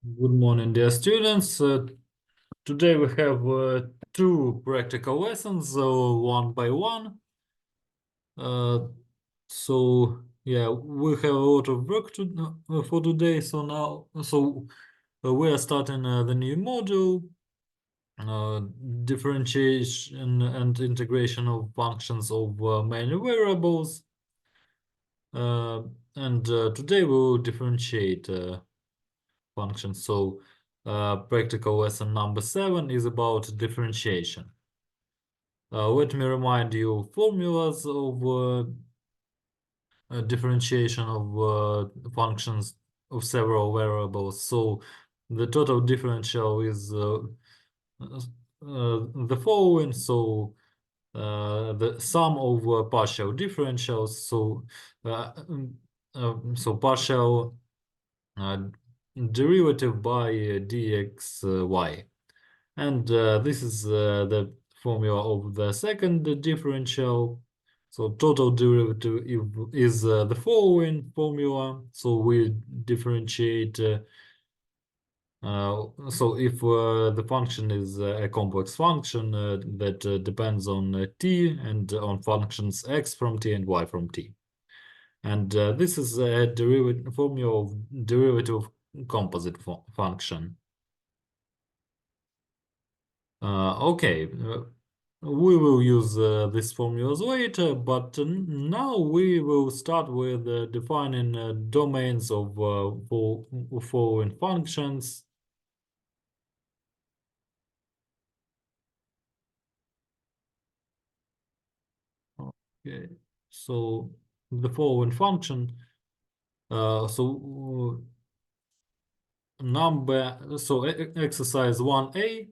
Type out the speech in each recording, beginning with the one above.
Good morning, dear students. Today we have two practical lessons, one by one. Uh, yeah, we have a lot of work for today. We are starting the new module, differentiation and integration of functions of many variables. Today we will differentiate functions. Practical lesson number 7 is about differentiation. Let me remind you formulas of differentiation of functions of several variables. So the total differential is the following. The sum of partial differentials. Partial derivative by dxy. And this is the formula of the second differential. So total derivative is the following formula. So we differentiate. So if the function is a complex function that depends on t and on functions x from t and y from t. And this is a formula of derivative composite function. Okay, we will use these formulas later, but now we will start with defining domains of following functions. Okay, so the following function, exercise 1a.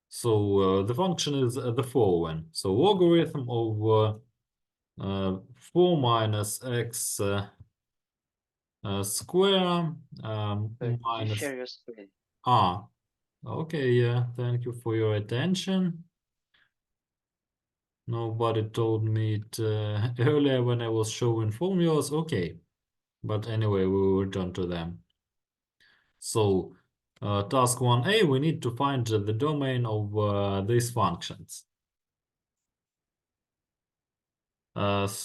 So the function is the following. So logarithm of 4 minus x square Could you minus share your screen? Okay, yeah, thank you for your attention. Nobody told me it earlier when I was showing formulas. Okay, but anyway, we will return to them. So task 1a, we need to find the domain of these functions. What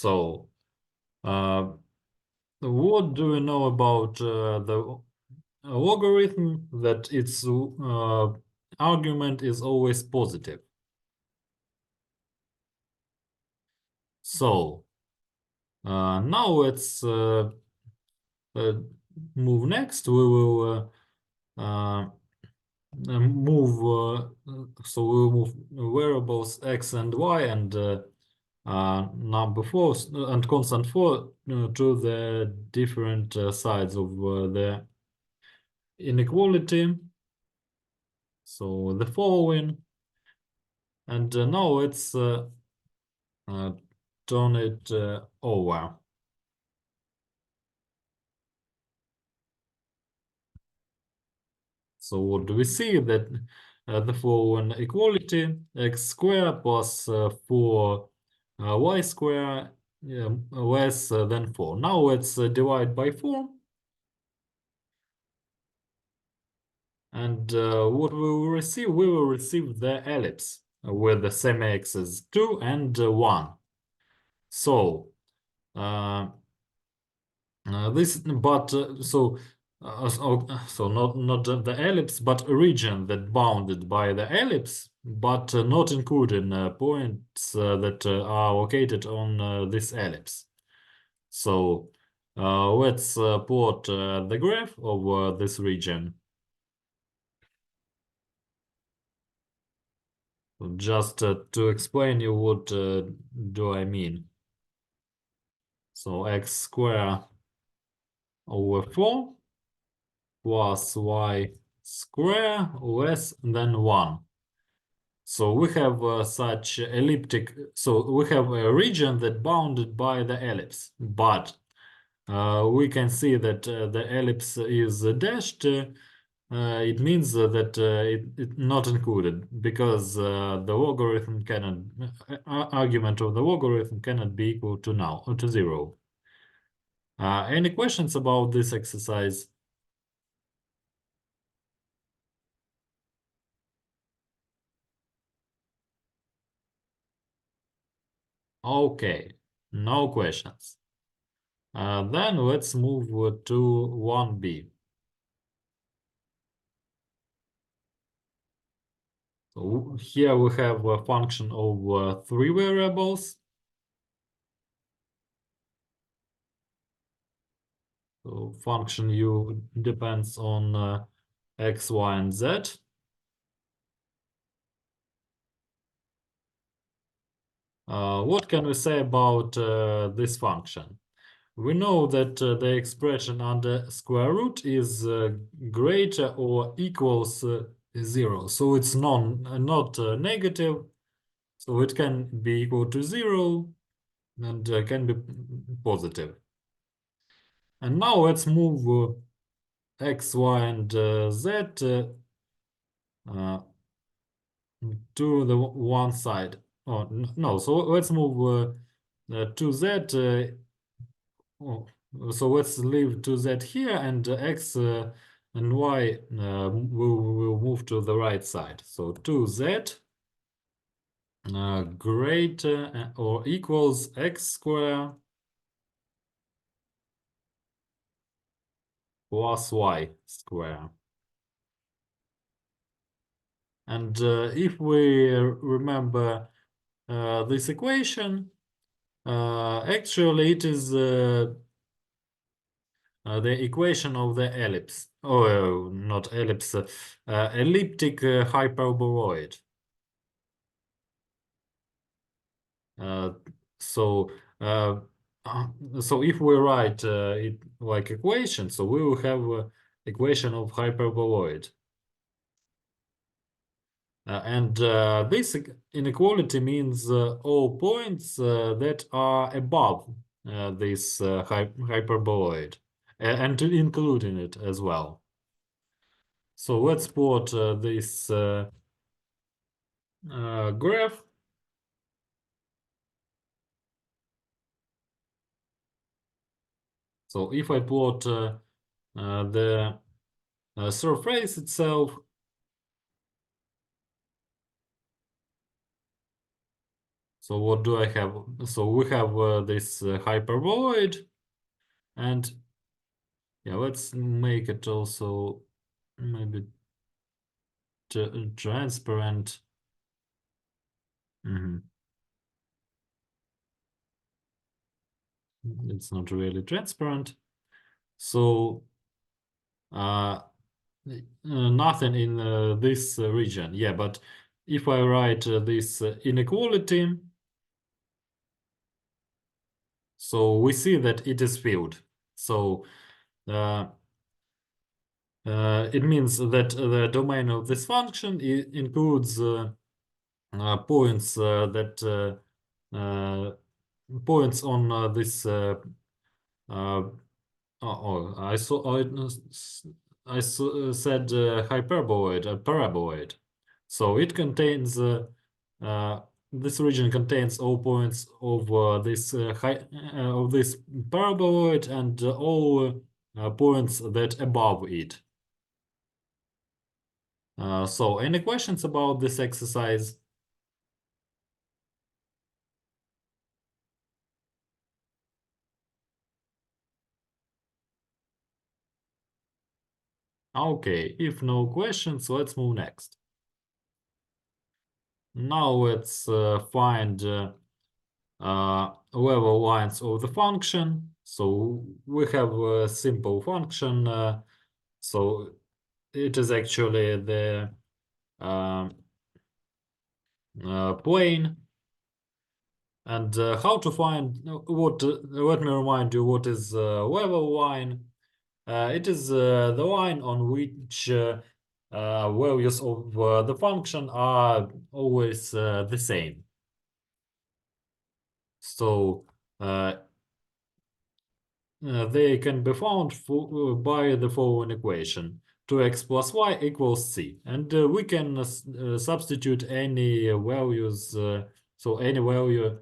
do we know about the logarithm? That its argument is always positive. So now let's move next. We will we'll move variables x and y and number 4 and constant 4 to the different sides of the inequality. So the following, and now let's turn it over. So what do we see? That the following equality, x squared plus 4 y squared less than 4. Now let's divide by 4. And what we will receive? We will receive the ellipse with the semi-axis 2 and 1. So not the ellipse, but a region that bounded by the ellipse, but not including points that are located on this ellipse. So let's plot the graph of this region. Just to explain you what do I mean. So x squared over 4 plus y squared less than 1. So we have such elliptic, so we have a region that bounded by the ellipse, but we can see that the ellipse is dashed. It means that it's not included because the logarithm cannot, argument of the logarithm cannot be equal to now or to 0. Any questions about this exercise? Okay, no questions. Then let's move to 1b. So here we have a function of three variables. So function u depends on x, y, and z. What can we say about this function? We know that the expression under square root is greater or equals 0. So it's not negative. So it can be equal to 0 and can be positive. And now let's move x, y, and z uh, to the one side. Oh, no, so let's move to z. Oh, so let's leave to z here, and x and y will move to the right side. So 2z greater or equals x square plus y square. And if we remember this equation, actually it is the equation of the ellipse. Oh, not ellipse, elliptic hyperboloid. Uh, so, uh, so if we write it like equation, so we will have equation of hyperboloid. And this inequality means all points that are above this hyperboloid, and including it as well. So let's plot this graph. So if I plot the surface itself, so what do I have? So we have this hyperboloid, and yeah, let's make it also maybe transparent. Mhm. It's not really transparent. So nothing in this region. Yeah, but if I write this inequality, so we see that it is filled. So uh, it means that the domain of this function includes points that points on this I saw. Said hyperboloid, a paraboloid. So it contains uh, this region contains all points of this of this paraboloid and all points that above it. So any questions about this exercise? Okay, if no questions, let's move next. Now let's find level lines of the function. So we have a simple function. So it is actually the uh, plane. And how to find what? Let me remind you what is level line. It is the line on which values of the function are always the same. So they can be found by the following equation. 2x plus y equals c. And we can substitute any values, so any value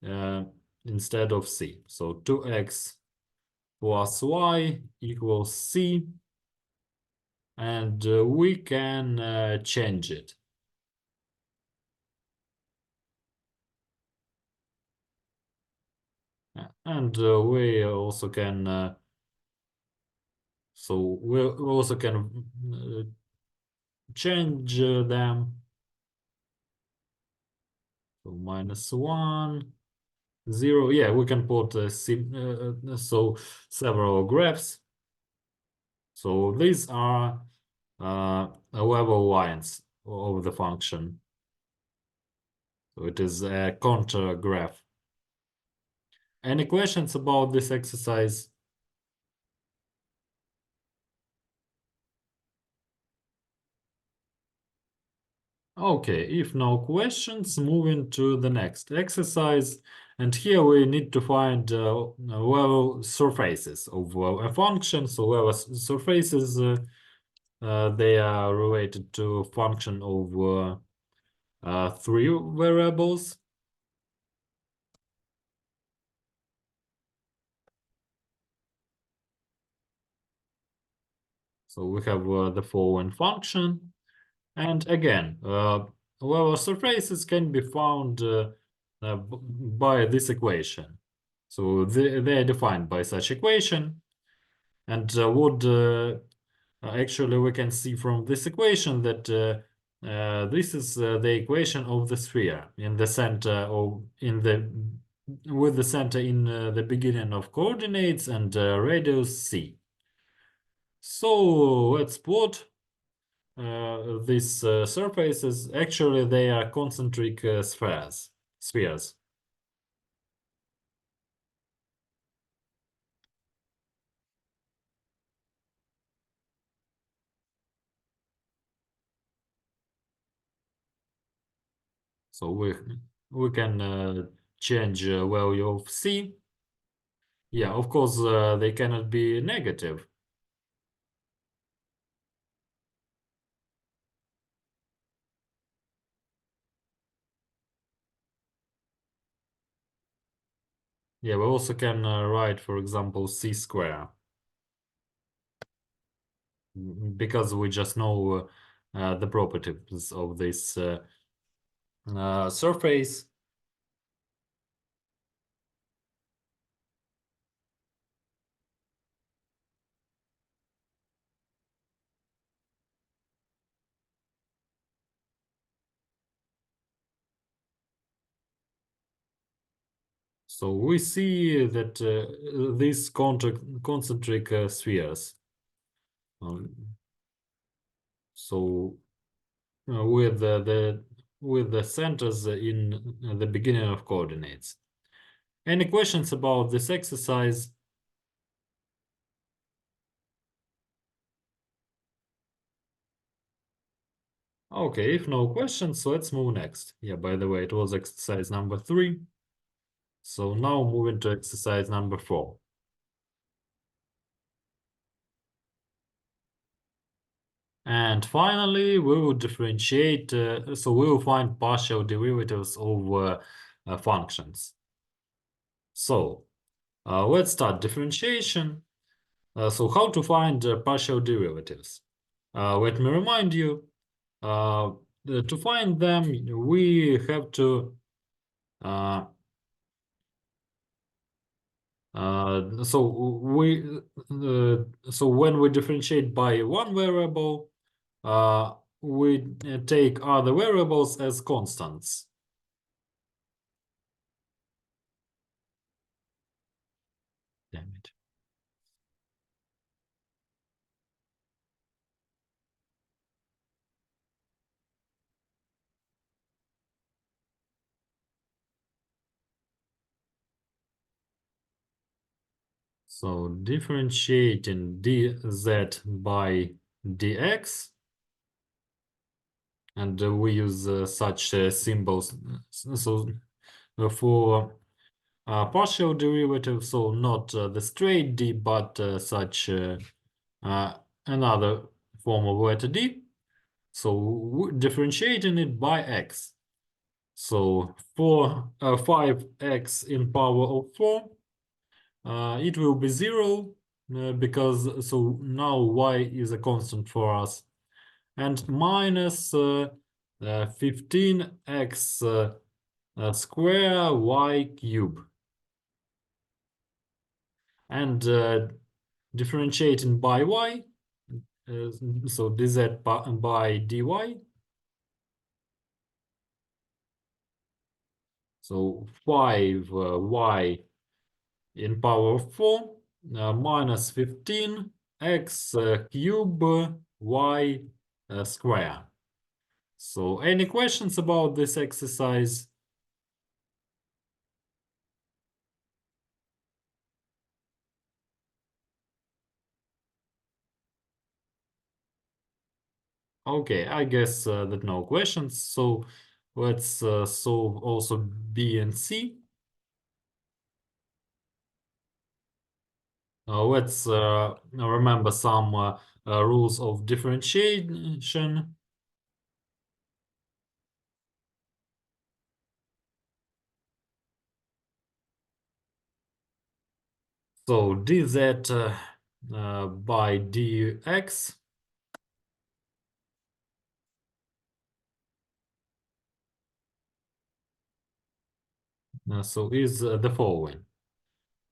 uh, instead of c. So 2x plus y equals c. And we can change it. And we also can so we also can change them. So -1, 0. Yeah, we can put so several graphs. So these are level lines of the function. So it is a contour graph. Any questions about this exercise? Okay, if no questions, moving to the next exercise. And here we need to find level surfaces of a function. So level surfaces, they are related to function of three variables. So we have the following function. And again, level surfaces can be found by this equation. So they are defined by such equation. And what actually we can see from this equation that this is the equation of the sphere in the center or in the with the center in the beginning of coordinates and radius c. So let's plot these surfaces. Actually, they are concentric spheres. So we can change value of c. Yeah, of course, they cannot be negative. Yeah, we also can write, for example, c square, because we just know the properties of this surface. So we see that these concentric spheres. Um, so with with the centers in the beginning of coordinates. Any questions about this exercise? Okay, if no questions, let's move next. Yeah, by the way, it was exercise number 3. So now moving to exercise number 4. And finally, we will differentiate, so we will find partial derivatives of functions. So let's start differentiation. So how to find partial derivatives? Let me remind you, to find them, we have to uh, so when we differentiate by one variable, we take other variables as constants. Damn it. So differentiating dz by dx, and we use such symbols. So for partial derivative, so not the straight d, but such uh, another form of letter d. So differentiating it by x. So for 5x in power of 4, it will be 0 because so now y is a constant for us, and minus 15x square y cube. and differentiating by y, so dz by dy. So 5y in power of 4 minus 15 x cube y square. So any questions about this exercise? Okay, I guess that no questions. So let's solve also B and C. Let's remember some rules of differentiation. So dz by dx so is the following.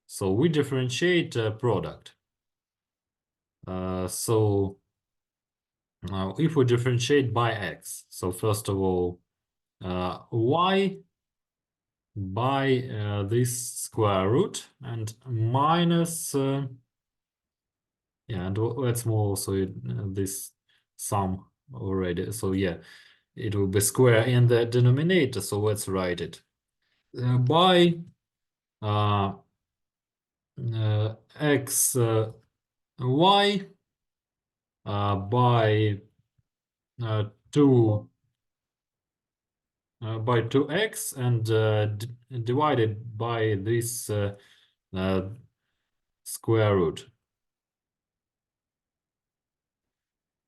So we differentiate product. So if we differentiate by x, so first of all, y by this square root and minus, yeah, and let's move also this sum already. So yeah, it will be square in the denominator. So let's write it by uh, x y by 2 by 2x and divided by this uh, square root.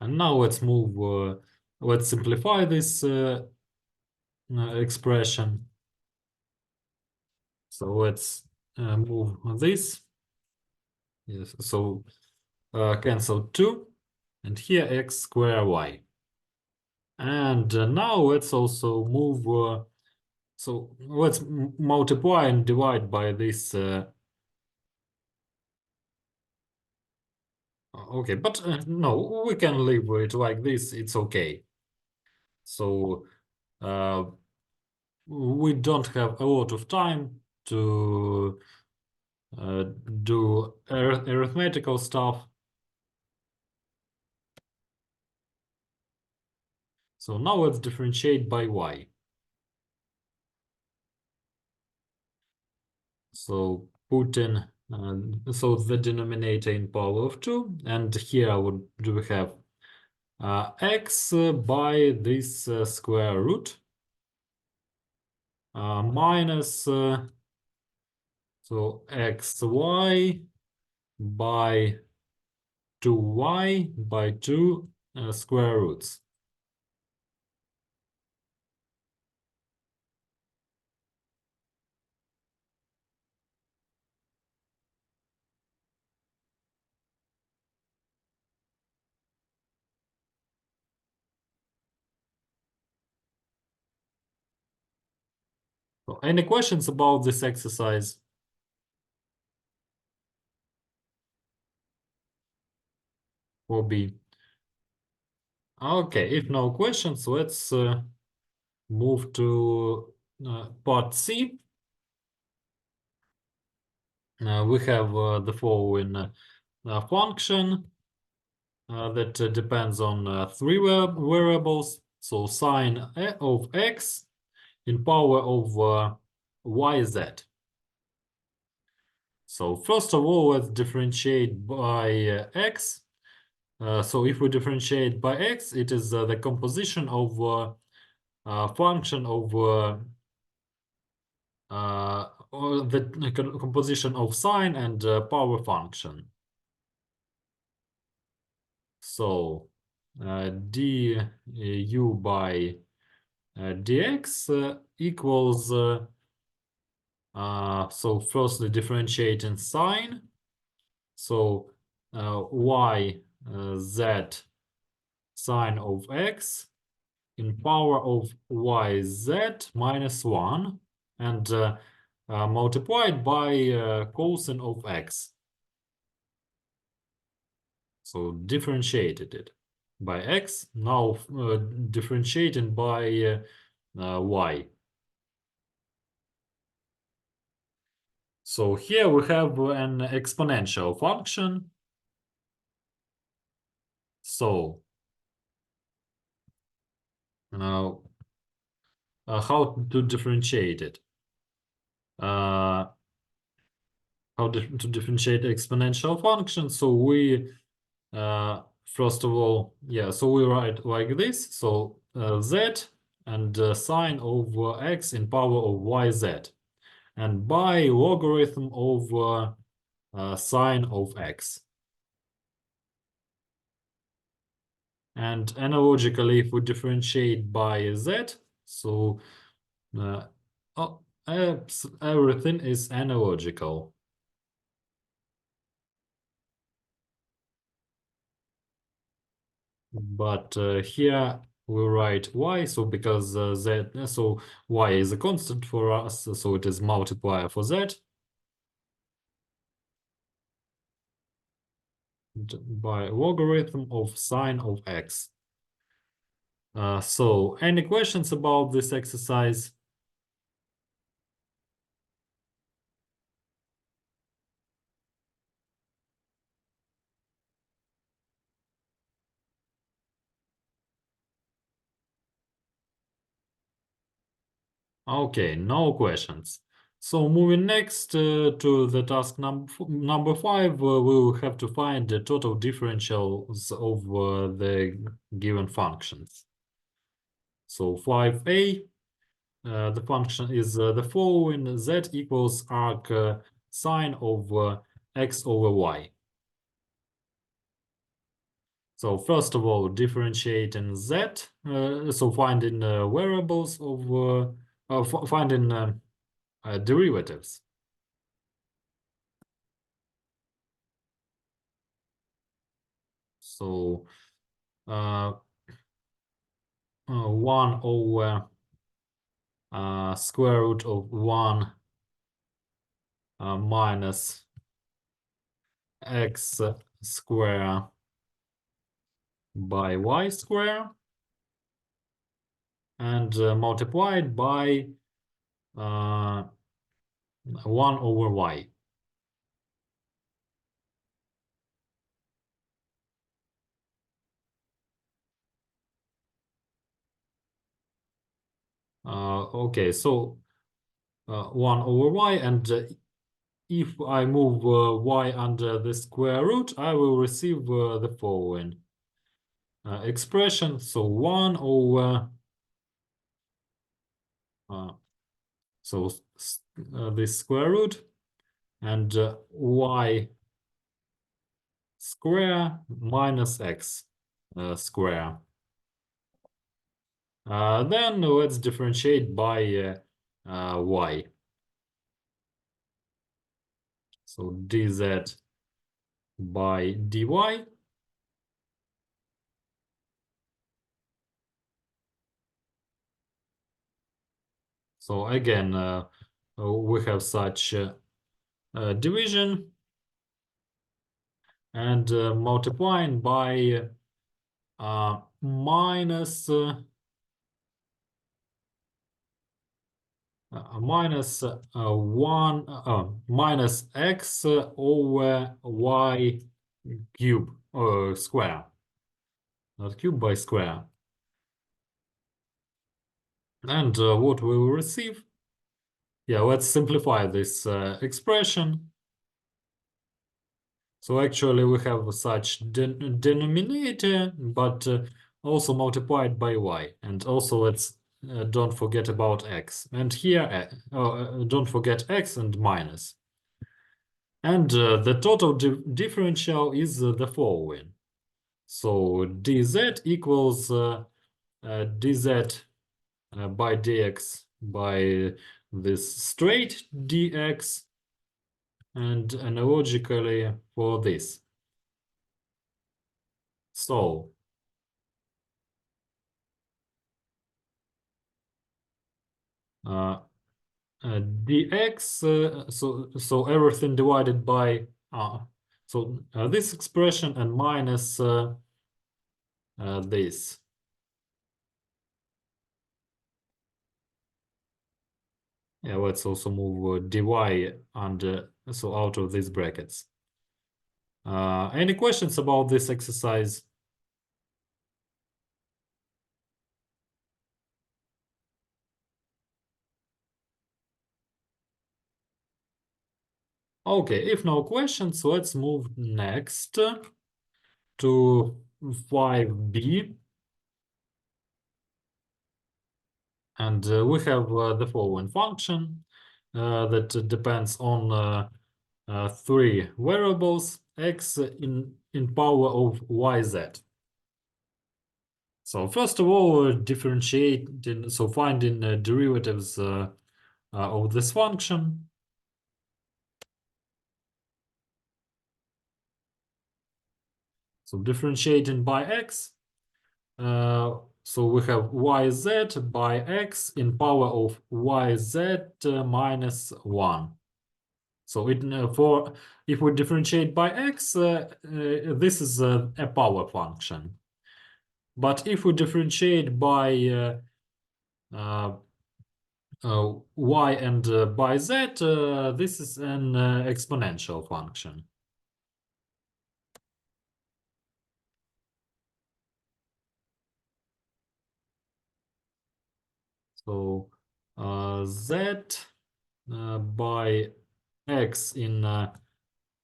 And now let's simplify this expression. So let's move this. Yes, so cancel 2 and here x square y. And now let's also move, so let's multiply and divide by this. Okay, but no, we can leave it like this. It's okay. So uh, we don't have a lot of time to do arithmetical stuff. So now let's differentiate by y. So put in so the denominator in power of 2, and here I would do have x by this square root minus so xy by 2y by 2 square roots. So any questions about this exercise? Will be okay. If no questions, let's move to part C. We have the following function that depends on three variables. So sine of x in power of yz. So first of all, let's differentiate by x. So if we differentiate by x, it is the composition of function of or the composition of sine and power function. So du by dx equals so firstly differentiating sine. So y z sine of x in power of yz minus 1 and multiplied by cosine of x. So differentiated it by x, now differentiating by y. So here we have an exponential function. So how to differentiate it? How to differentiate exponential function? So we first of all, so we write like this. So z and sine of x in power of yz, and by logarithm of sine of x. And analogically, if we differentiate by z, so uh, oh, everything is analogical. But here we write y, so because z, so y is a constant for us, so it is multiplier for z by logarithm of sine of x. So any questions about this exercise? Okay, no questions. So moving next to the task number 5, we will have to find the total differentials of the given functions. So 5a, the function is the following: z equals arc sine of x over y. So first of all, differentiating z, so finding variables of finding derivatives. So 1 over square root of 1 minus x square by y square, and multiplied by 1 over y. Okay, so 1 over y, and if I move y under the square root, I will receive the following expression. So 1 over so this square root, and y square minus x square. Then let's differentiate by y. So dz by dy. So again, we have such division, and multiplying by minus minus x over y cube square, not cube, by square. And what we will receive? Yeah, let's simplify this expression. So actually we have such denominator, but also multiplied by y. And also let's don't forget about x. And here, don't forget x and minus. And the total differential is the following. So dz equals dz by dx by this straight dx, and analogically for this. So dx, so everything divided by So this expression and minus this. Yeah, let's also move dy under, so out of these brackets. Any questions about this exercise? Okay, if no questions, let's move next to 5b. And we have the following function that depends on three variables, x in power of yz. So first of all, differentiating, so finding derivatives of this function. So differentiating by x. So we have yz by x in power of yz minus 1. So if we differentiate by x, this is a power function. But if we differentiate by y and by z, this is an exponential function. So z by x in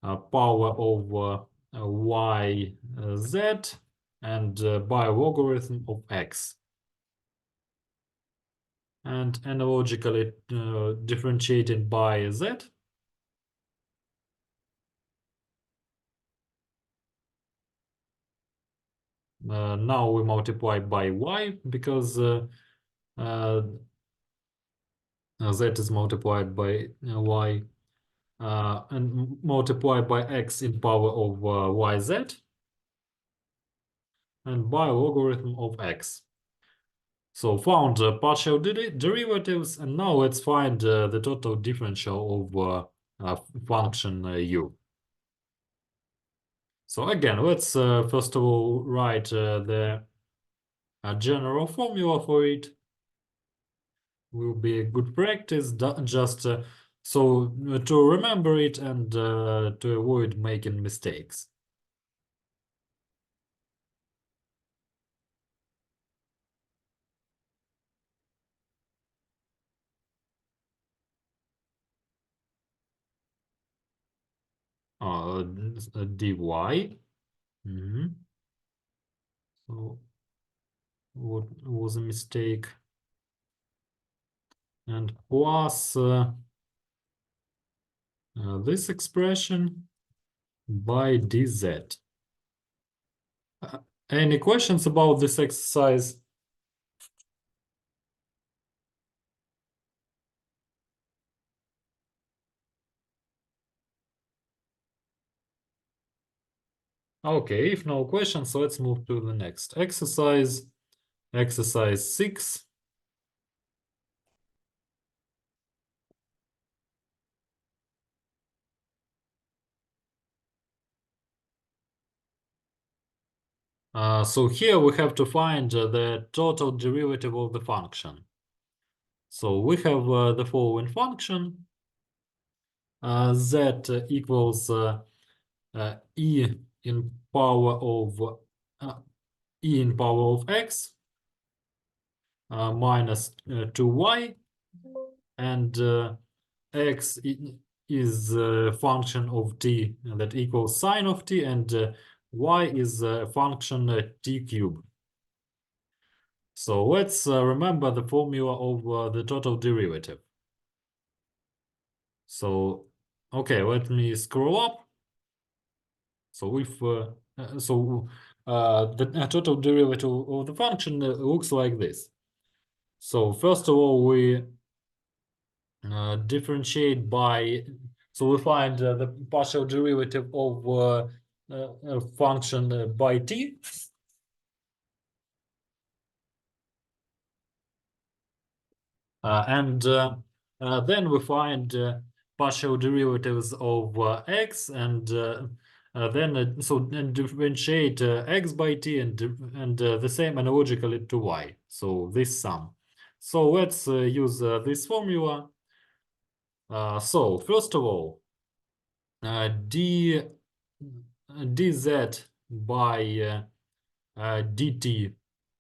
power of y z and by logarithm of x. And analogically differentiated by z. Now we multiply by y because z is multiplied by y and multiply by x in power of yz and by logarithm of x. So found partial derivatives, and now let's find the total differential of function u. So again, let's first of all write the general formula for it. Will be a good practice, just so to remember it and to avoid making mistakes. Dy. So what was a mistake? And plus this expression by dz. Any questions about this exercise? Okay, if no questions, let's move to the next exercise. Exercise 6. So here we have to find the total derivative of the function. So we have the following function. Z equals e in power of x minus 2y, and x is a function of t that equals sine of t, and y is a function t cubed. So let's remember the formula of the total derivative. So, okay, let me scroll up. So if the total derivative of the function looks like this. So first of all, we differentiate by, so we find the partial derivative of a function by t. And then we find partial derivatives of x and then differentiate x by t and the same analogically to y. So this sum. So let's use this formula. So first of all, dz by dt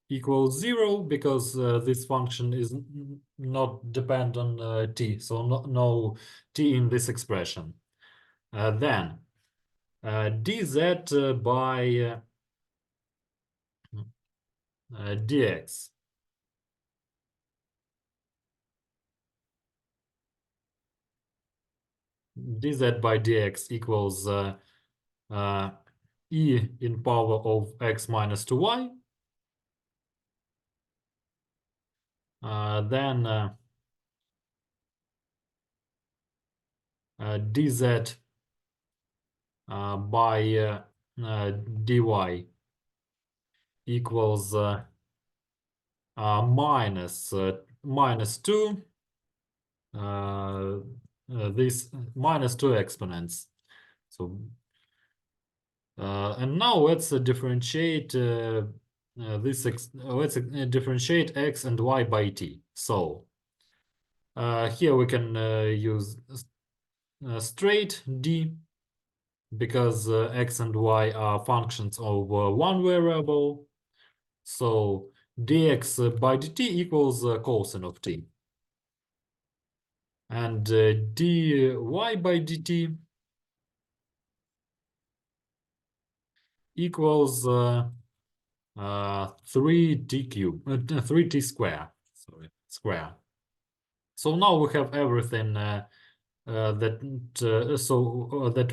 equals 0 because this function is not depend on t, so no t in this expression. Then dz by dx dz by dx equals e in power of x minus 2y. Then dz by dy equals minus 2 this minus 2 exponents. So and now let's differentiate let's differentiate x and y by t. So here we can use straight d because x and y are functions of one variable. So dx by dt equals cosine of t. And dy by dt equals 3t cube, 3t square, sorry, square. So now we have everything that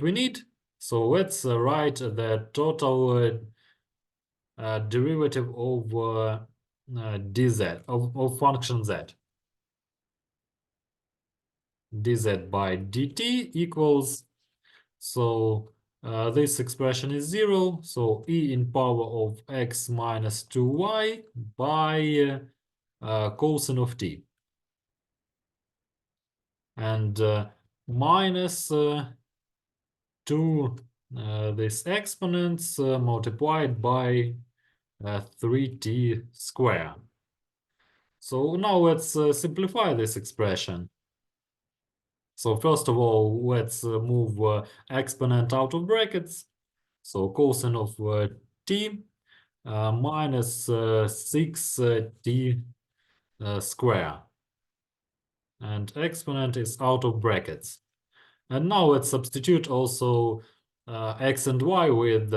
we need. So let's write the total derivative of dz of function z. Dz by dt equals, so this expression is 0, so e in power of x minus 2y by cosine of t. And minus 2 this exponents multiplied by 3t square. So now let's simplify this expression. So first of all, let's move exponent out of brackets. So cosine of t minus 6t square. And exponent is out of brackets. And now let's substitute also x and y with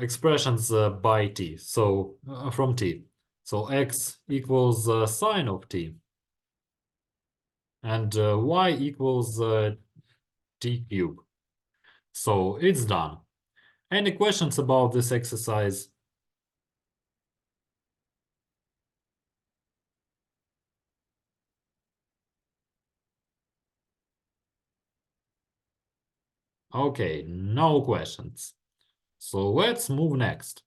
expressions by t, so from t. So x equals sine of t, and y equals t cube. So it's done. Any questions about this exercise? Okay, no questions. So let's move next.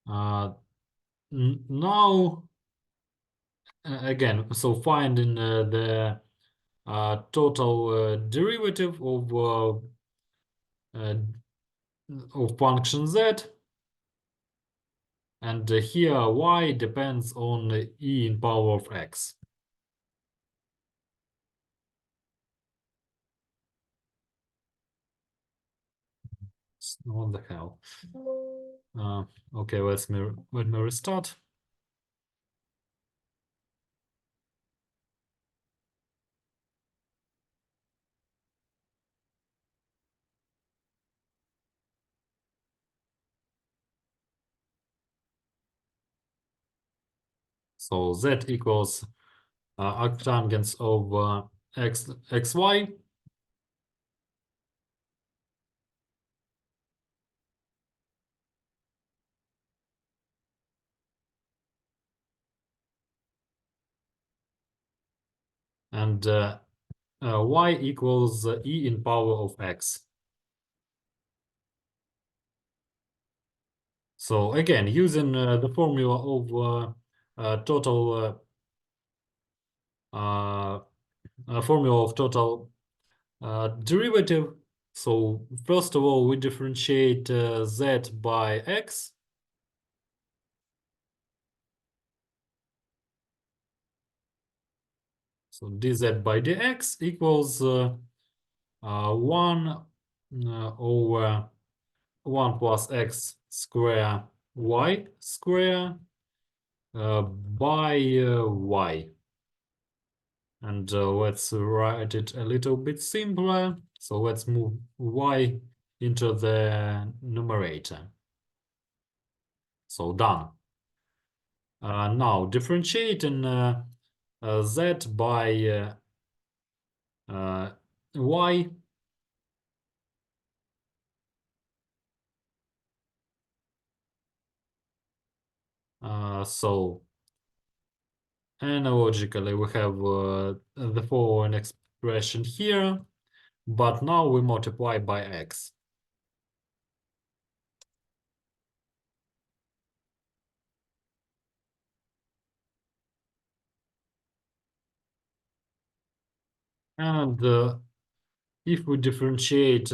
Now, again, so finding the total derivative of function z, and here y depends on e in power of x. What the hell? Okay, let me restart. So z equals arctangents of xy. And y equals e in power of x. So again, using the formula of total formula of total derivative. So first of all, we differentiate z by x. So dz by dx equals 1 over 1 plus x square y square by y. And let's write it a little bit simpler. So let's move y into the numerator. So done. Now differentiating z by y. So analogically, we have the following expression here, but now we multiply by x. And if we differentiate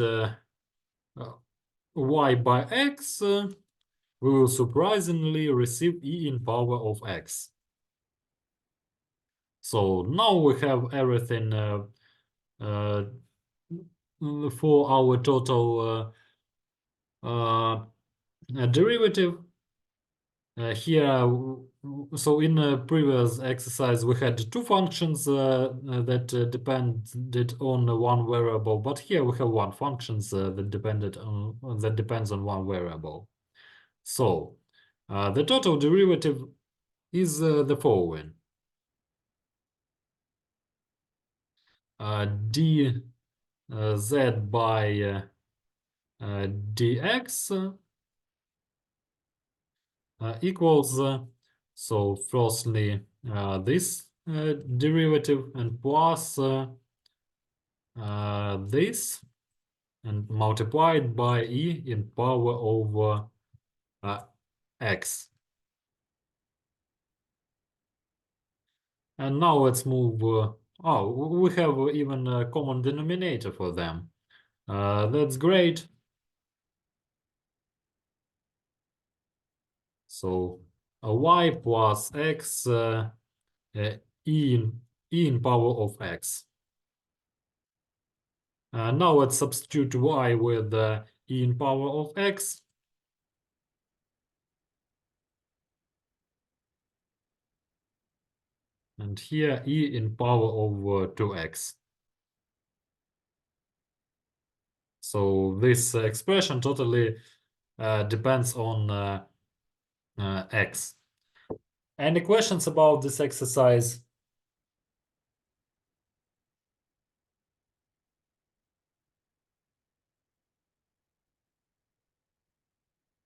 y by x, we will surprisingly receive e in power of x. So now we have everything uh, for our total derivative. Here, so in the previous exercise, we had two functions that depended on one variable, but here we have one function that depends on one variable. So the total derivative is the following: dz by dx equals, so firstly, this derivative and plus this, and multiplied by e in power over x. And now let's move, we have even a common denominator for them. That's great. So y plus x e in power of x. Now let's substitute y with e in power of x. And here e in power of 2x. So this expression totally depends on x. Any questions about this exercise?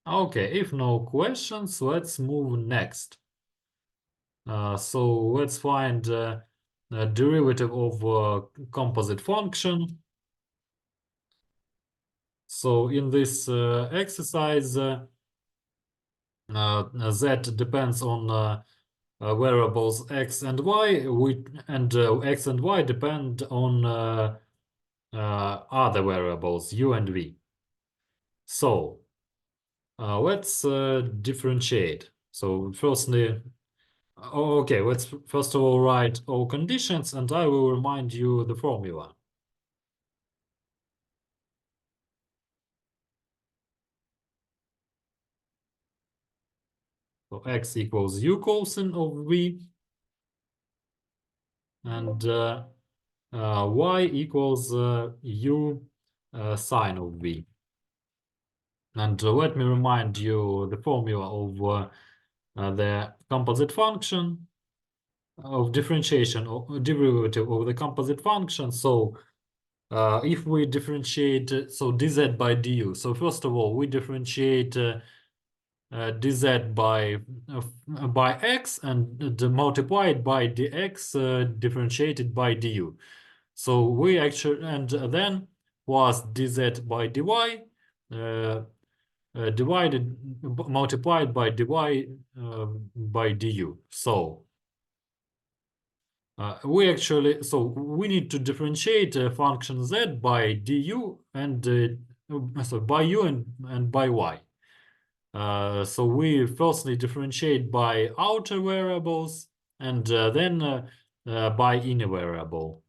Okay, if no questions, let's move next. So let's find a derivative of a composite function. So in this exercise, z depends on variables x and y, x and y depend on other variables u and v. So let's differentiate. So firstly, okay, let's first of all write all conditions, and I will remind you the formula. So x equals u cosine of v, and y equals u sine of v. And let me remind you the formula of the composite function of differentiation or derivative of the composite function. So if we differentiate, so dz by du. So first of all, we differentiate dz by x and multiply it by dx differentiated by du. So we actually, and then plus dz by dy multiplied by dy by du. So we need to differentiate function z by du and by u and by y. So we firstly differentiate by outer variables and then by inner variable.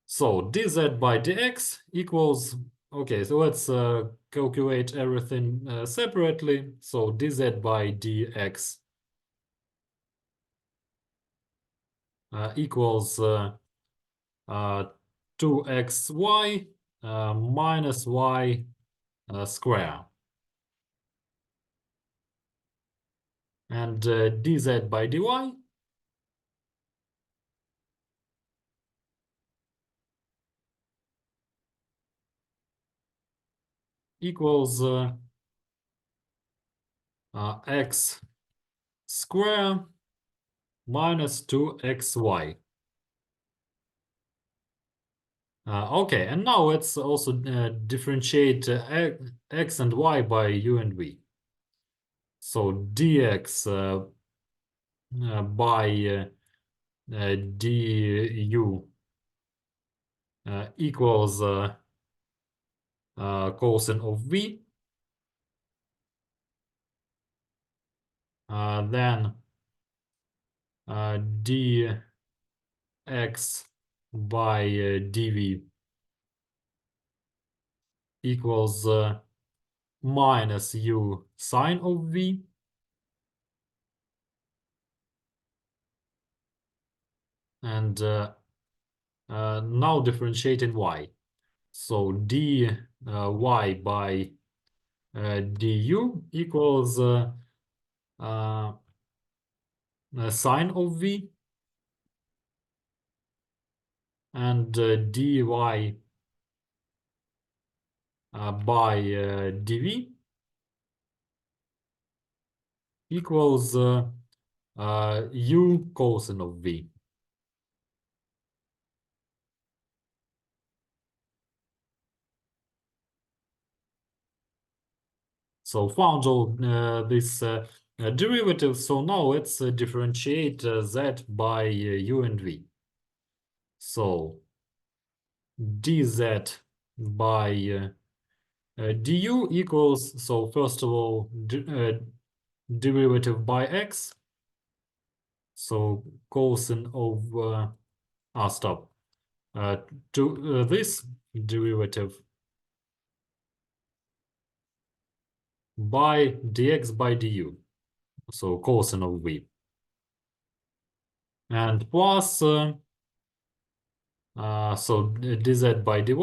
So dz by dx equals, okay, so let's calculate everything separately. So dz by dx equals 2xy minus y square. And dz by dy equals x square minus 2xy. Okay, and now let's also differentiate x and y by u and v. So dx by du equals cosine of v. Then dx by dv equals minus u sine of v. And now differentiating y. So dy by du equals sine of v, and dy by dv equals u cosine of v. So found all these derivatives. So now let's differentiate z by u and v. So dz by du equals, so first of all, derivative by x. So cosine of, stop, to this derivative by dx by du. So cosine of v. And plus, so dz by dy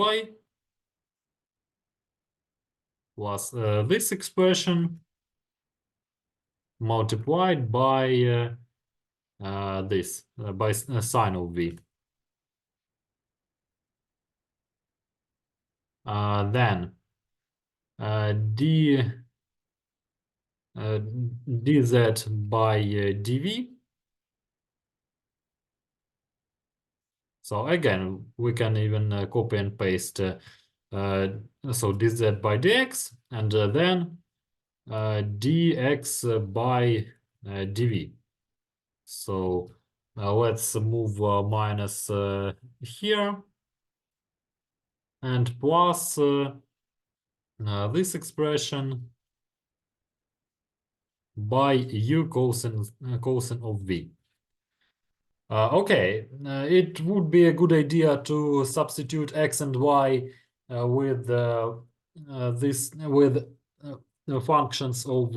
plus this expression multiplied by this, by sine of v. Then dz by dv. So again, we can even copy and paste. So dz by dx, and then dx by dv. So let's move minus here, and plus this expression by u cosine of v. Okay, it would be a good idea to substitute x and y with the functions of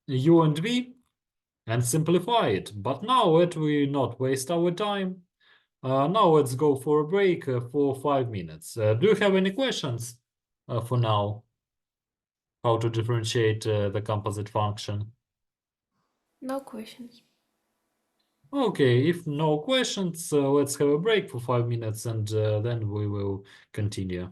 u and v and simplify it. But now let we not waste our time. Now let's go for a break for 5 minutes. Do you have any questions for now? How to differentiate the composite function? No questions. Okay, if no questions, let's have a break for 5 minutes and then we will continue.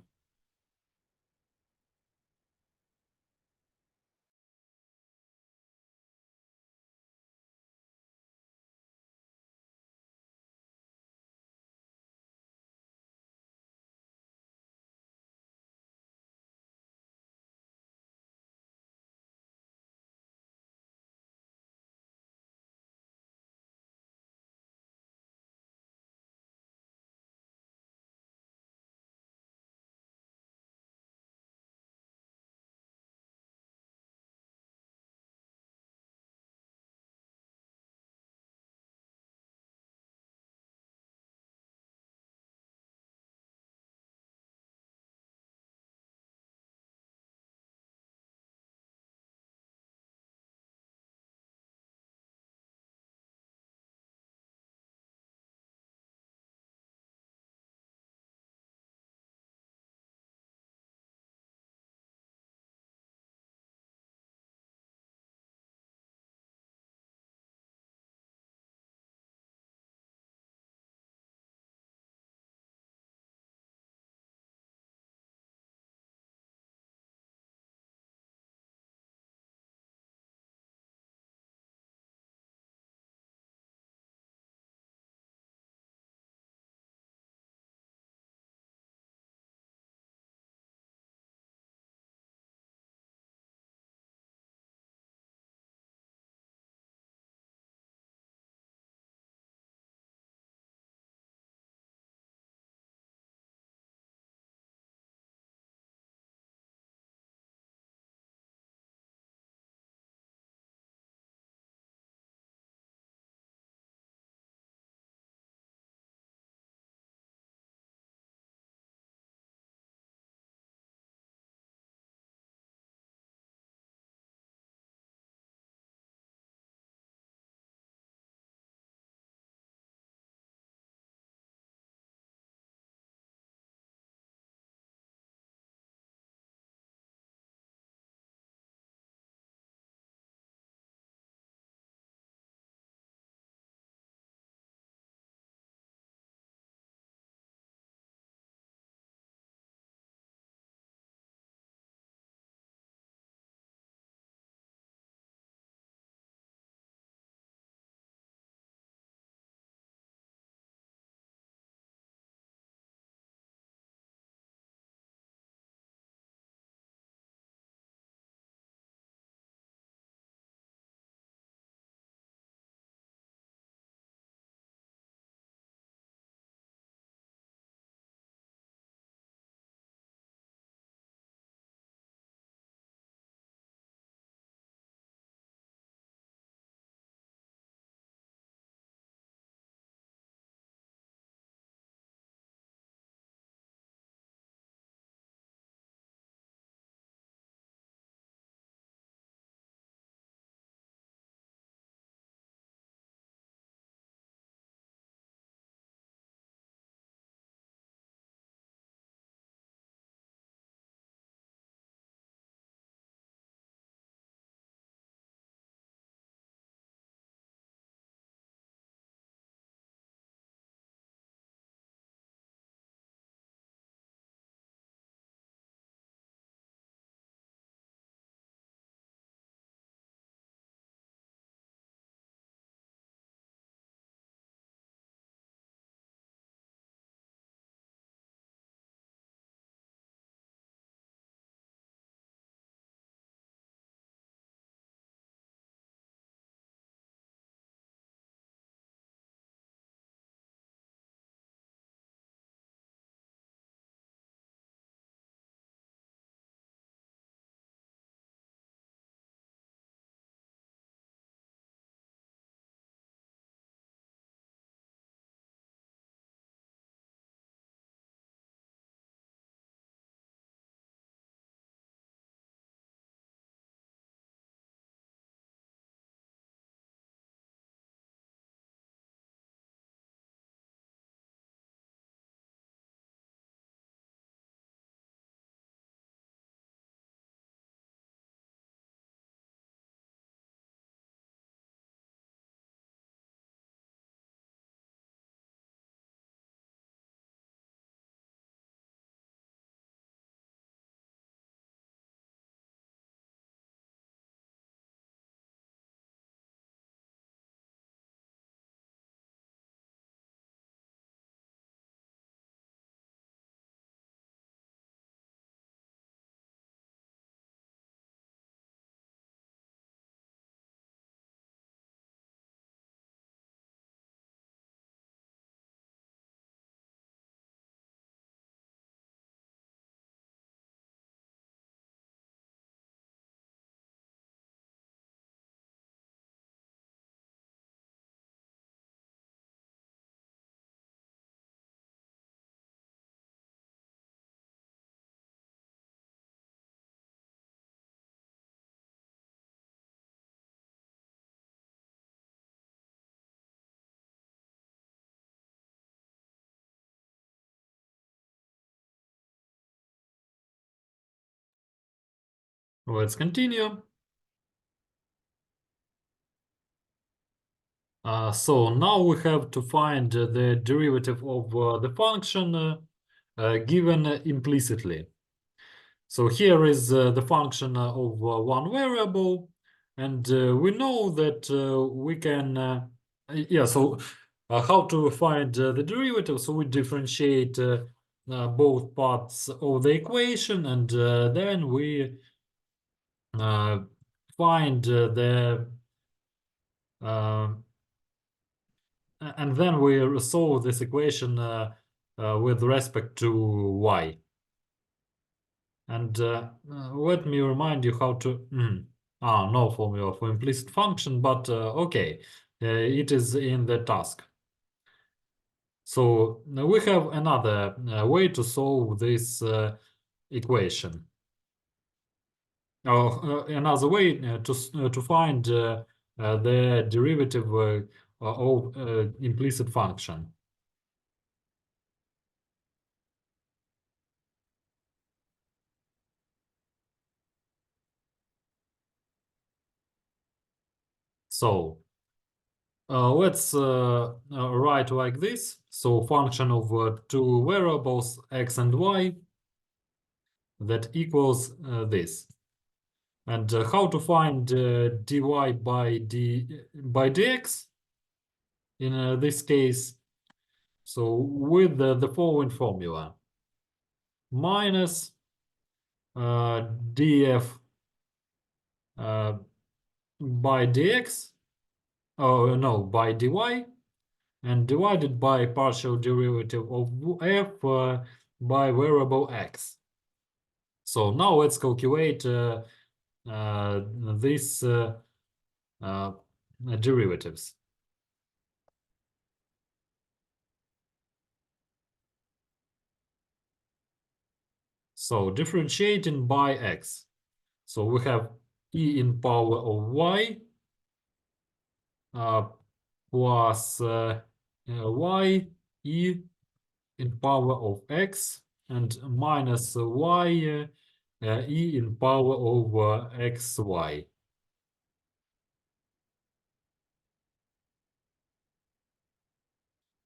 Let's continue. So now we have to find the derivative of the function given implicitly. So here is the function of one variable, and we know that we can, so how to find the derivative? So we differentiate both parts of the equation, and then we find uh, and then we solve this equation with respect to y. And let me remind you how to. No formula for implicit function, but okay, it is in the task. So we have another way to solve this equation. Another way to find the derivative of implicit function. So let's write like this. So function of two variables x and y that equals this. And how to find dy by dx in this case? So with the following formula: minus df by dx, oh no, by dy, and divided by partial derivative of f by variable x. So now let's calculate these derivatives. So differentiating by x. So we have e in power of y plus y e in power of x and minus y e in power of xy.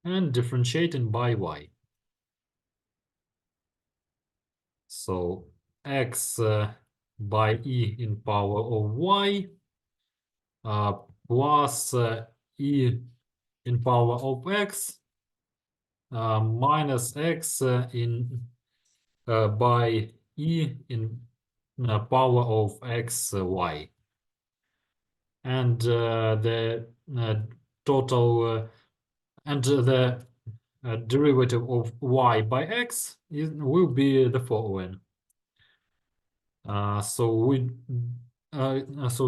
And differentiating by y. So x by e in power of y plus e in power of x minus x in by e in power of xy. And the total and the derivative of y by x will be the following. So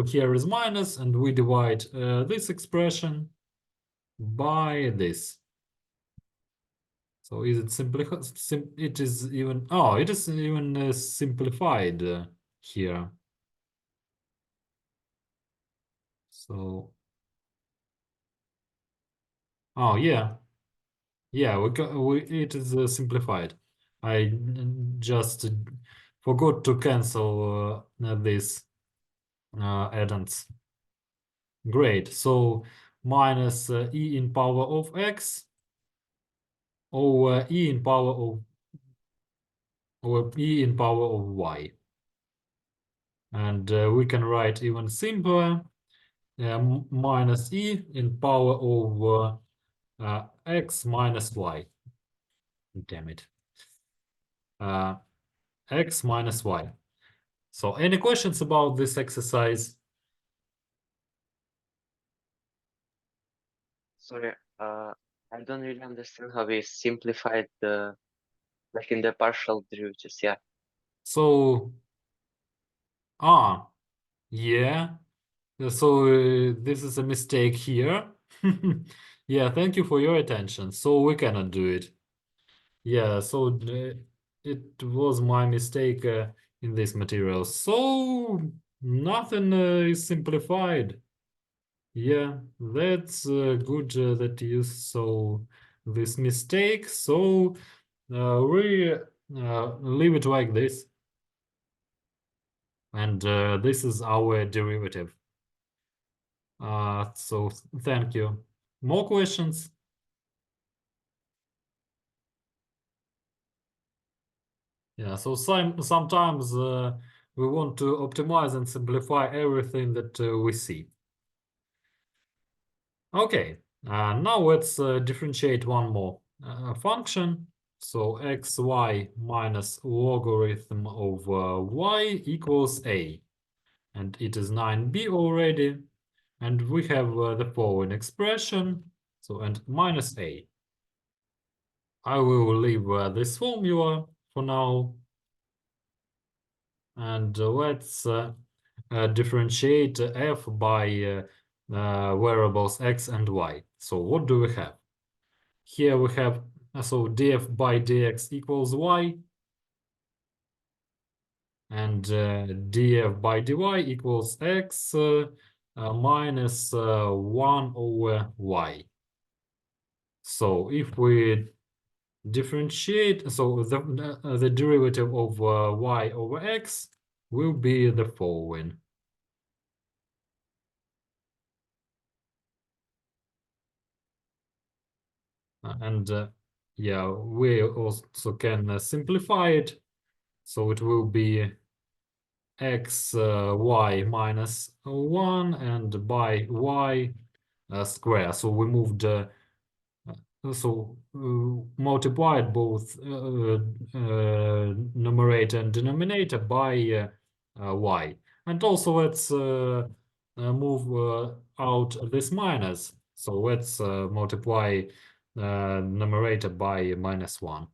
here is minus, and we divide this expression by this. So is it simplified? It is even. Oh, it is even simplified here. So. Oh yeah, yeah. It is simplified. I just forgot to cancel these add-ons. Great. So minus e in power of x over e in power of y. And we can write even simpler, minus e in power of x minus y. Damn it. X minus y. So any questions about this exercise? Sorry, I don't really understand how we simplified like in the partial derivatives. Yeah. So, yeah. So this is a mistake here. Yeah, thank you for your attention. So we cannot do it. Yeah, so it was my mistake in this material. So nothing is simplified. Yeah, that's good that you saw this mistake. So we leave it like this. And this is our derivative. So thank you. More questions? Yeah, so sometimes we want to optimize and simplify everything that we see. Okay, now let's differentiate one more function. So xy minus logarithm of y equals a. And it is 9b already. And we have the following expression. So, and minus a. I will leave this formula for now. And let's differentiate f by variables x and y. So what do we have? Here we have, so df by dx equals y, and df by dy equals x minus 1 over y. So if we differentiate, so the derivative of y over x will be the following. And yeah, we also can simplify it. So it will be x y minus 1 and by y square. So we moved, multiplied both numerator and denominator by y. And also let's move out this minus. So let's multiply numerator by minus 1.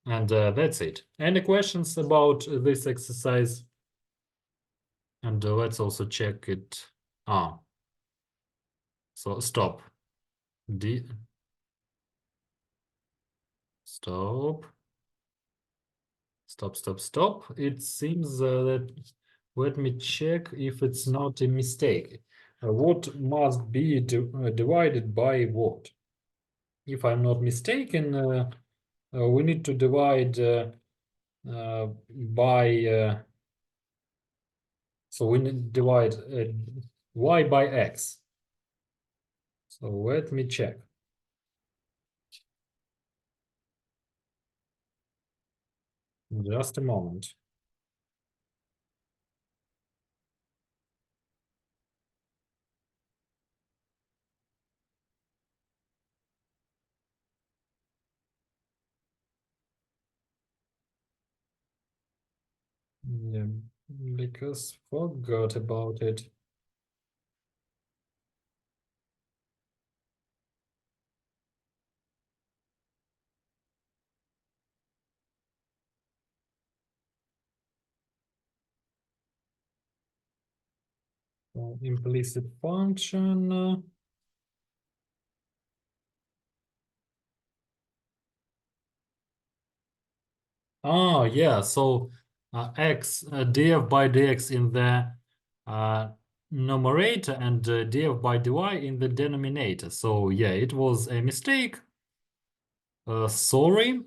And that's it. Any questions about this exercise? And let's also check it. So stop. Stop. Stop. It seems that, let me check if it's not a mistake. What must be divided by what? If I'm not mistaken, we need to divide by, so we need to divide y by x. So let me check. Just a moment. Yeah, because forgot about it. Implicit function. Yeah, so x df by dx in the numerator and df by dy in the denominator. So yeah, it was a mistake. Sorry.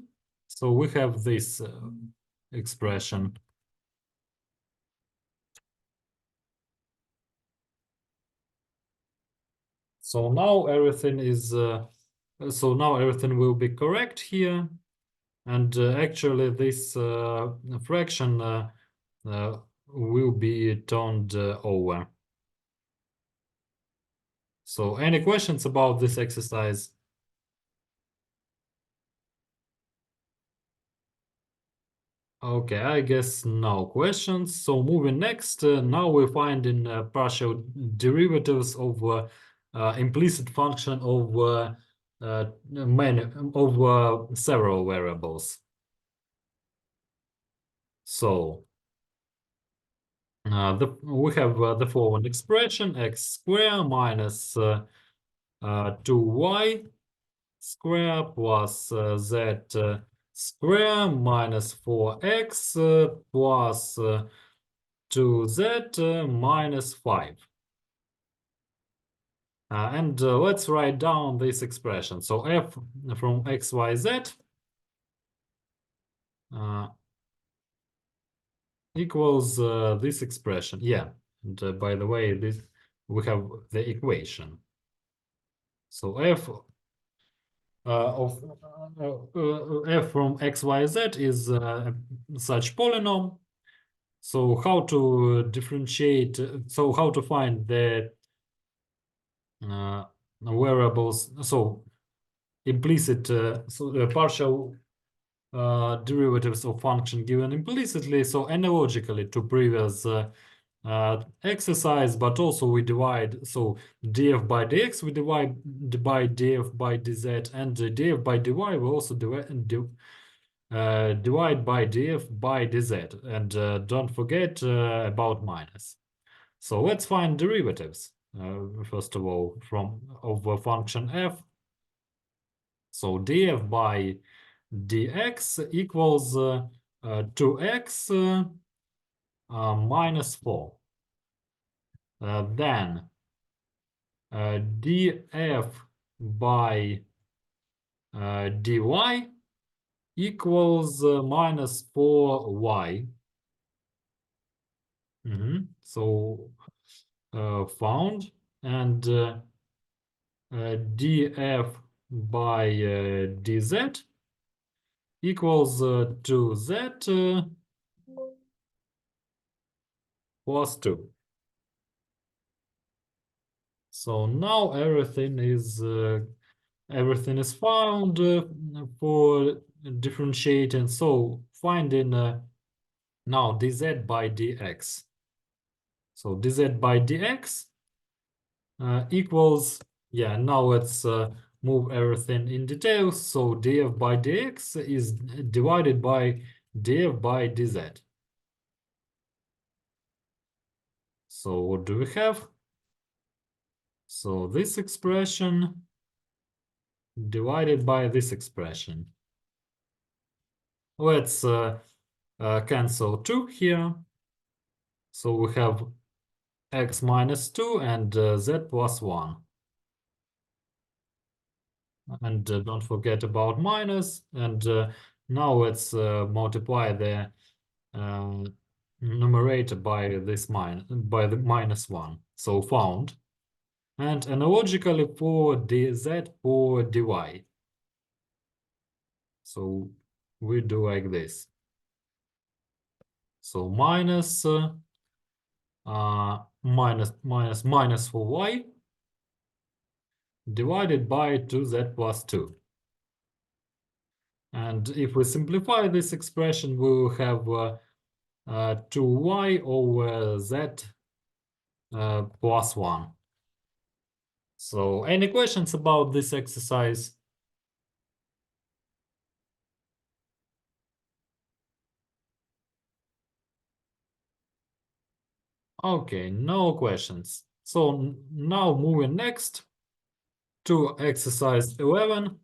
So we have this expression. So now everything is so now everything will be correct here. And actually this fraction will be turned over. So any questions about this exercise? Okay, I guess no questions. So moving next, now we're finding partial derivatives of implicit function of several variables. So we have the following expression: x squared minus 2y square plus z square minus 4x plus 2z minus 5. And let's write down this expression. So f from x, y, z equals this expression. Yeah, and by the way, this we have the equation. So f of f from x, y, z is such polynomial. So how to differentiate? So how to find the variables? So implicit, partial derivatives of function given implicitly. So analogically to previous exercise, but also we divide. So df by dx we divide by df by dz, and df by dy we also divide by df by dz, and don't forget about minus. So let's find derivatives first of all of a function f. So df by dx equals 2x minus 4. Then df by dy equals minus 4y. So found, and df by dz equals 2z plus 2. So now everything is found for differentiating. So finding now dz by dx. So dz by dx equals, yeah, now let's move everything in detail. So df by dx is divided by df by dz. So what do we have? So this expression divided by this expression. Let's cancel 2 here. So we have x minus 2 and z plus 1. And don't forget about minus. And now let's multiply the numerator by the minus 1. So found. And analogically for dz for dy. So we do like this. So minus minus for y divided by 2z plus 2. And if we simplify this expression, we will have 2y over z plus 1. So any questions about this exercise? Okay, no questions. So now moving next to exercise 11.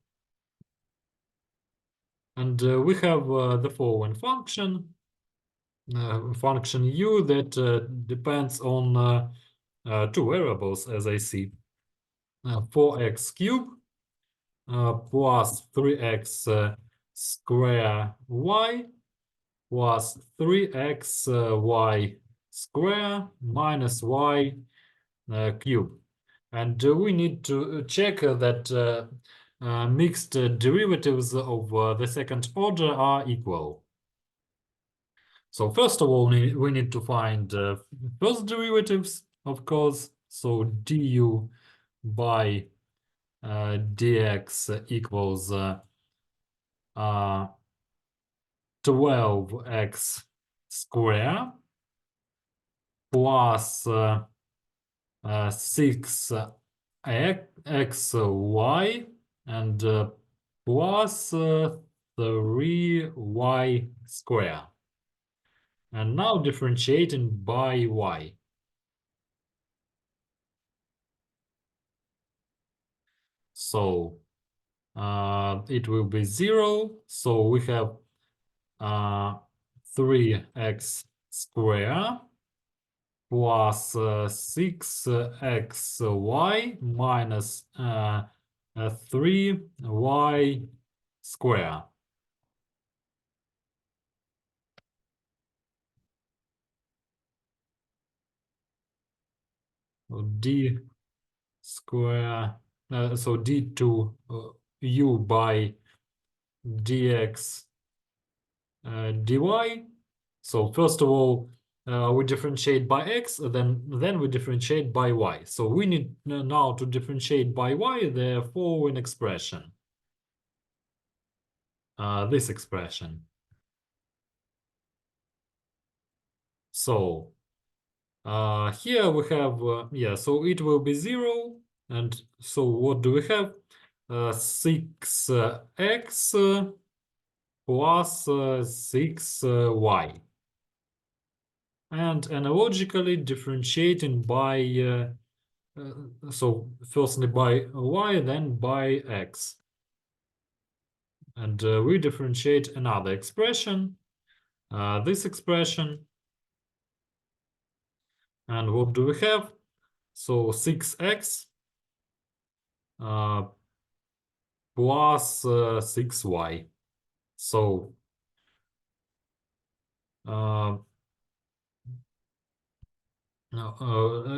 And we have the following function. Function u that depends on two variables, as I see. 4x cubed plus 3x square y plus 3x y square minus y cube. And we need to check that mixed derivatives of the second order are equal. So first of all, we need to find first derivatives, of course. So du by dx equals 12x square plus 6xy and plus 3y square. And now differentiating by y. So it will be 0. So we have 3x square plus 6xy minus 3y square. d square, so d2u by dx dy. So first of all, we differentiate by x, then we differentiate by y. So we need now to differentiate by y the following expression. This expression. So here we have, yeah, so it will be 0. And so what do we have? 6x plus 6y. And analogically differentiating by, so firstly by y, then by x. And we differentiate another expression, this expression. And what do we have? So 6x plus 6y. So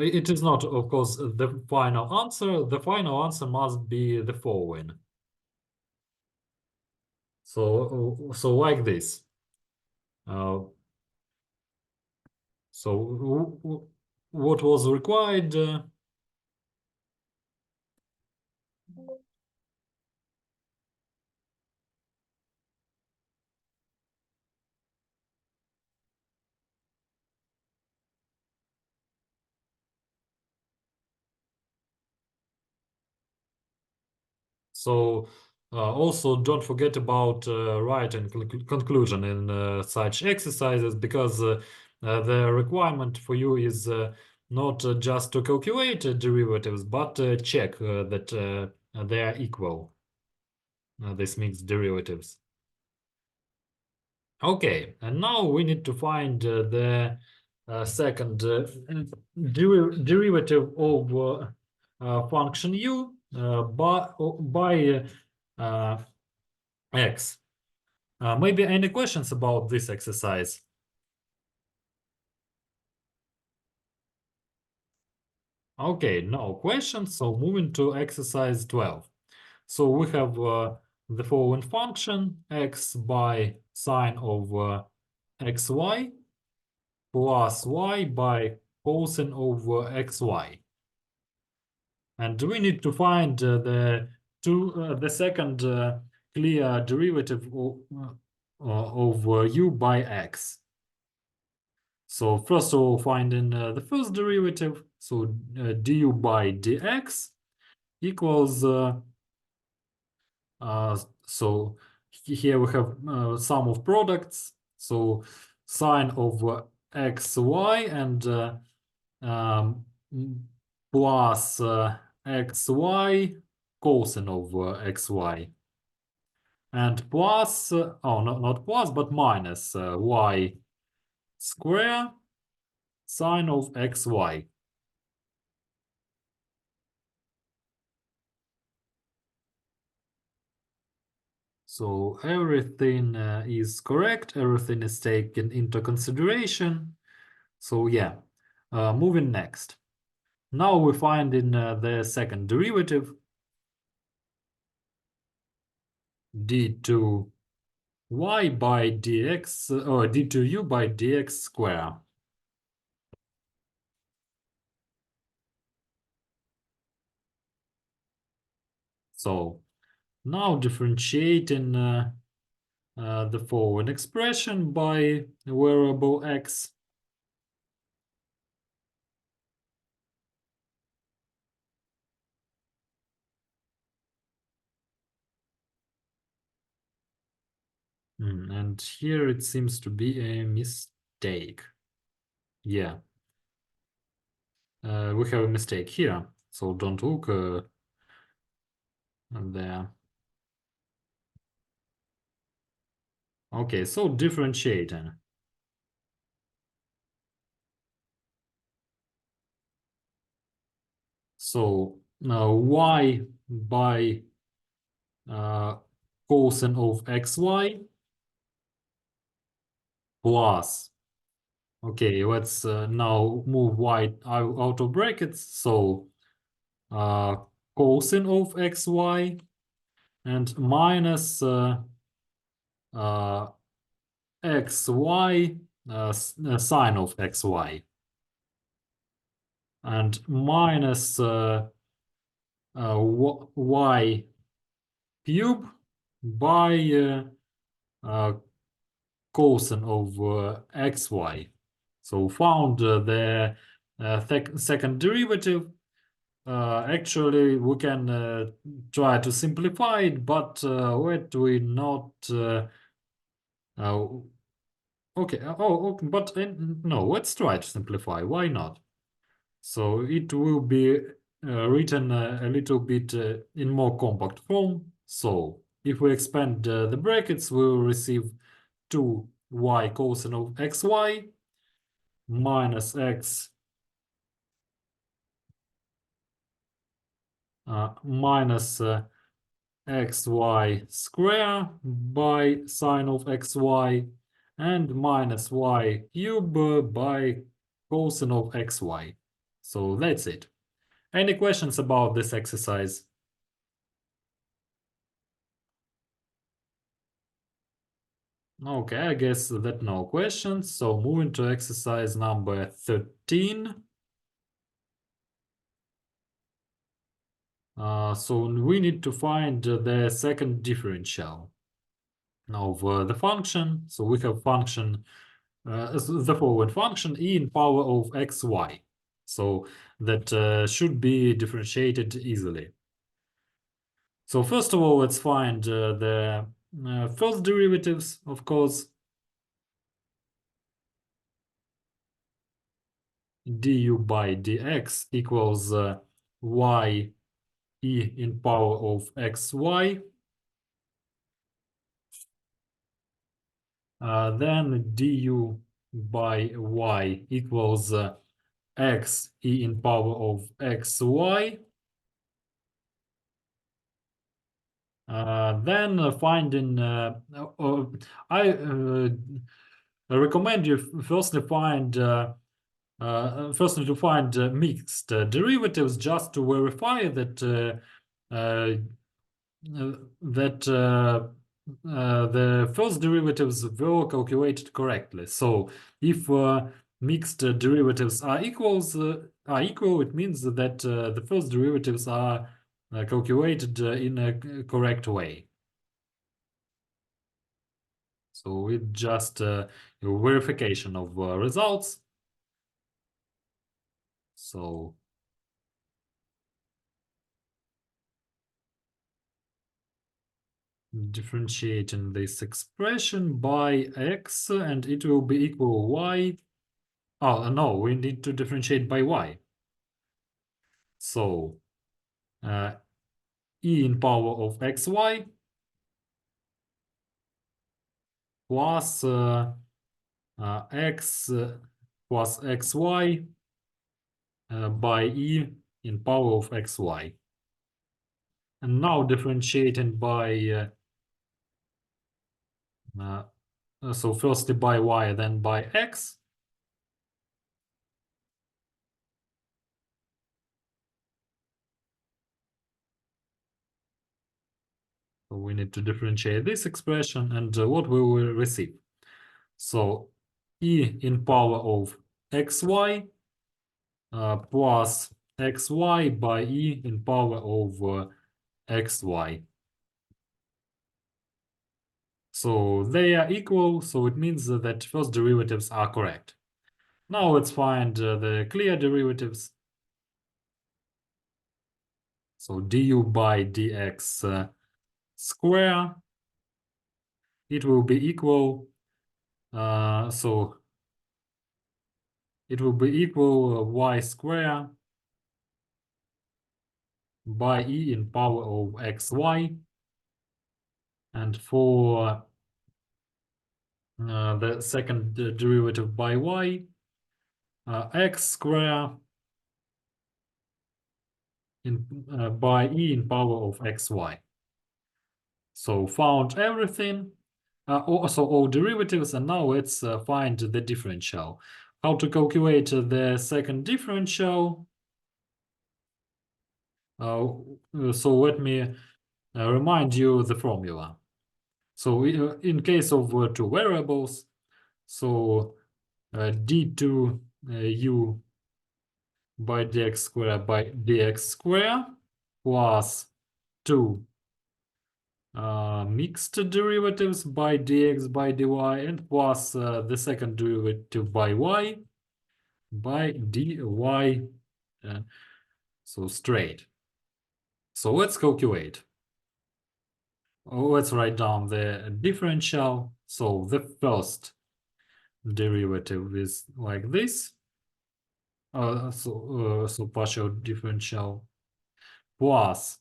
it is not, of course, the final answer. The final answer must be the following. So like this. So what was required? So also don't forget about writing conclusion in such exercises, because the requirement for you is not just to calculate derivatives, but check that they are equal. This means derivatives. Okay, and now we need to find the second derivative of function u by x. Maybe any questions about this exercise? Okay, no questions. So moving to exercise 12. So we have the following function: x by sine of xy plus y by cosine of xy. And we need to find the second clear derivative of u by x. So first of all, finding the first derivative, so du by dx equals, so here we have sum of products, so sine of xy and um, plus xy cosine of xy, and plus, oh, not plus, but minus y square sine of xy. So everything is correct, everything is taken into consideration. So yeah, moving next. Now we find in the second derivative d2y by dx, or d2u by dx square. So now differentiating the following expression by variable x. And here it seems to be a mistake. Yeah, we have a mistake here, so don't look there. Okay, so differentiating. So now y by cosine of xy plus Okay, let's now move y out of brackets. So cosine of xy and minus xy sine of xy and minus y cube by cosine of xy. So found the second derivative. Actually, we can try to simplify it, but let we not. Okay. Okay. But no, let's try to simplify. Why not? So it will be written a little bit in more compact form. So if we expand the brackets, we will receive 2y cosine of xy minus x minus xy square by sine of xy and minus y cube by cosine of xy. So that's it. Any questions about this exercise? Okay, I guess that no questions. So moving to exercise number 13. So we need to find the second differential of the function. So we have function, the following function e in power of xy. So that should be differentiated easily. So first of all, let's find the first derivatives, of course. Du by dx equals y e in power of xy. Then du by y equals x e in power of xy. Then finding, I recommend you firstly to find mixed derivatives just to verify that the first derivatives were calculated correctly. So if mixed derivatives are equal, it means that the first derivatives are calculated in a correct way. So it's just verification of results. So differentiating this expression by x and it will be equal y. Oh, no, we need to differentiate by y. So e in power of xy plus x plus xy by e in power of xy. And now differentiating by, so firstly by y, then by x. So we need to differentiate this expression and what we will receive. So e in power of xy plus xy by e in power of xy. So they are equal, so it means that first derivatives are correct. Now let's find the clear derivatives. So du by dx square, it will be equal, so it will be equal y square by e in power of xy. And for the second derivative by y, x square in by e in power of xy. So found everything, also all derivatives, and now let's find the differential. how to calculate the second differential. So let me remind you the formula. So in case of two variables, so d2u by dx squared by dx squared plus 2 mixed derivatives by dx by dy and plus the second derivative by y by dy, so straight. So let's calculate. Let's write down the differential. So the first derivative is like this. So partial differential plus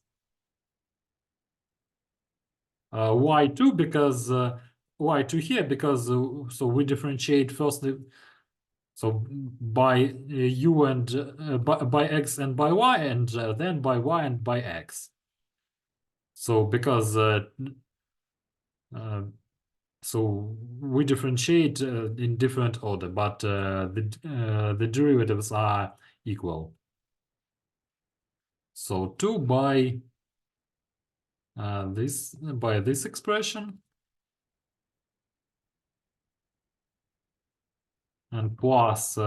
y2 because y2 here because so we differentiate first so by u and by x and by y and then by y and by x. So because so we differentiate in different order, but the derivatives are equal. So 2 by this expression and plus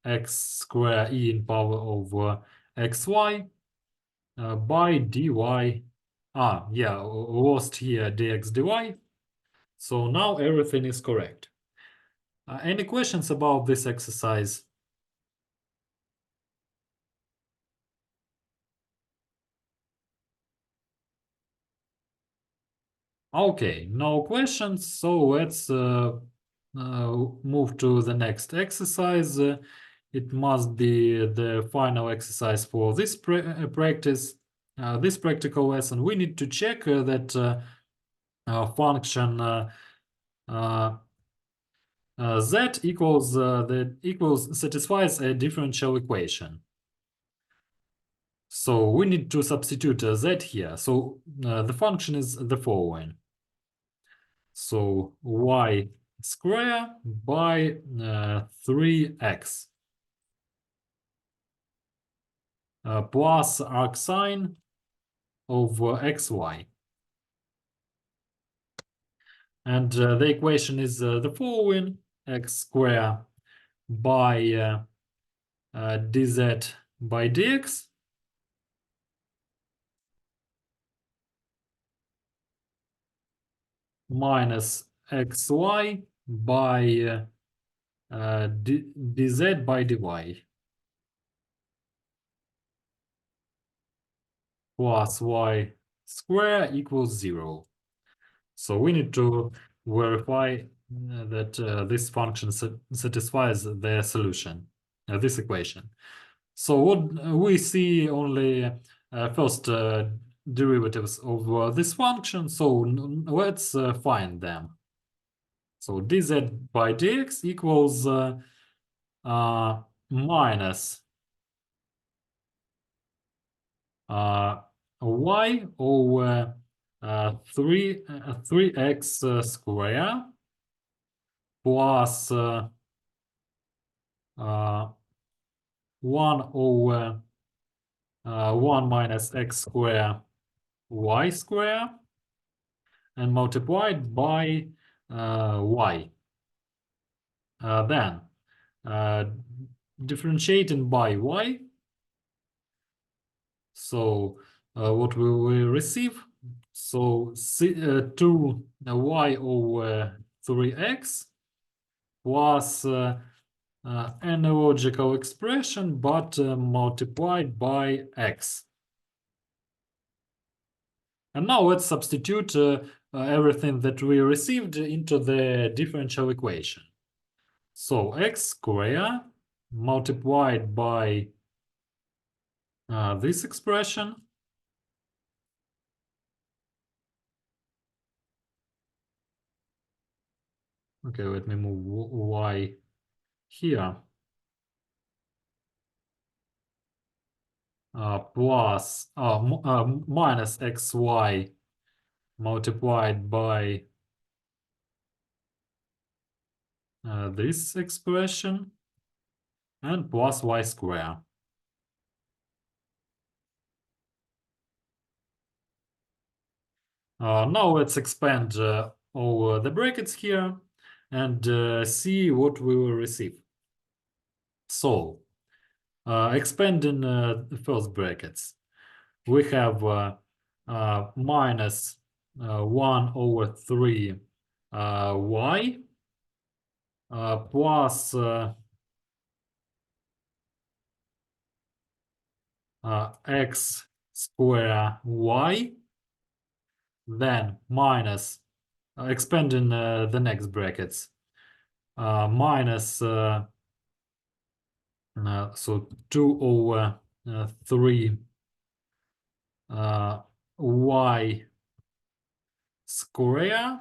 x square e in power over xy by dy. Lost here dx dy. So now everything is correct. Any questions about this exercise? Okay, no questions. So let's move to the next exercise. It must be the final exercise for this practice, this practical lesson. We need to check that function z equals satisfies a differential equation. So we need to substitute z here. So the function is the following. So y square by 3x plus arcsine of xy. And the equation is the following: x square by dz by dx minus xy by dz by dy plus y square equals 0. So we need to verify that this function satisfies the solution, this equation. So what we see only first derivatives of this function. So let's find them. So dz by dx equals minus y over 3x square plus 1 over 1 minus x square y square and multiplied by y. Then differentiating by y. So what will we receive? So 2y over 3x plus analogical expression, but multiplied by x. And now let's substitute everything that we received into the differential equation. So x square multiplied by this expression okay, let me move y here plus minus xy multiplied by this expression and plus y square. Now let's expand all the brackets here and see what we will receive. So, expanding the first brackets, we have minus 1 over 3 y plus x square y, then minus, expanding the next brackets, minus so 2 over 3 y square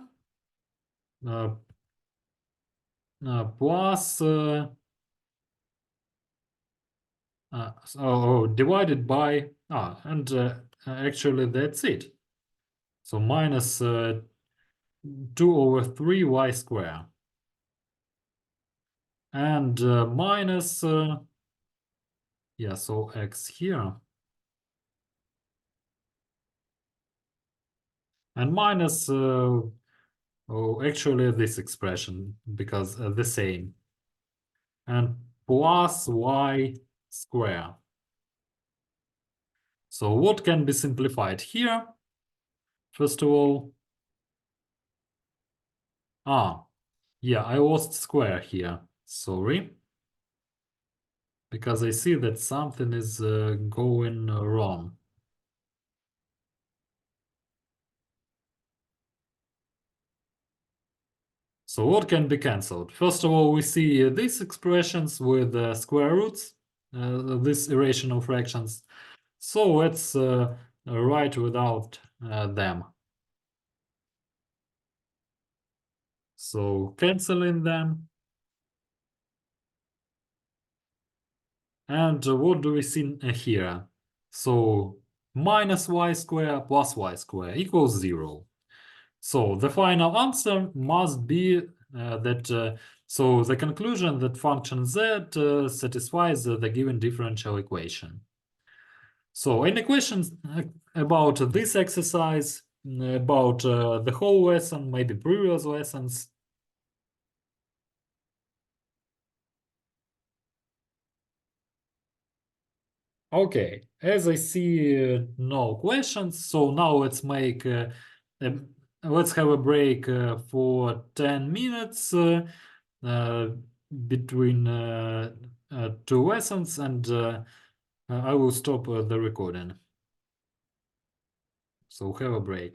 plus divided by actually that's it. So minus 2 over 3 y square and minus yeah, so x here and minus actually this expression because the same, and plus y square. So what can be simplified here? First of all, yeah, I lost square here. Sorry. Because I see that something is going wrong. So what can be cancelled? First of all, we see these expressions with square roots, these irrational fractions. So let's write without them. So canceling them. And what do we see here? So minus y square plus y square equals 0. So the final answer must be so the conclusion that function z satisfies the given differential equation. So any questions about this exercise, about the whole lesson, maybe previous lessons? Okay, as I see no questions, so now let's make let's have a break for 10 minutes uh, between two lessons, and I will stop the recording. So have a break.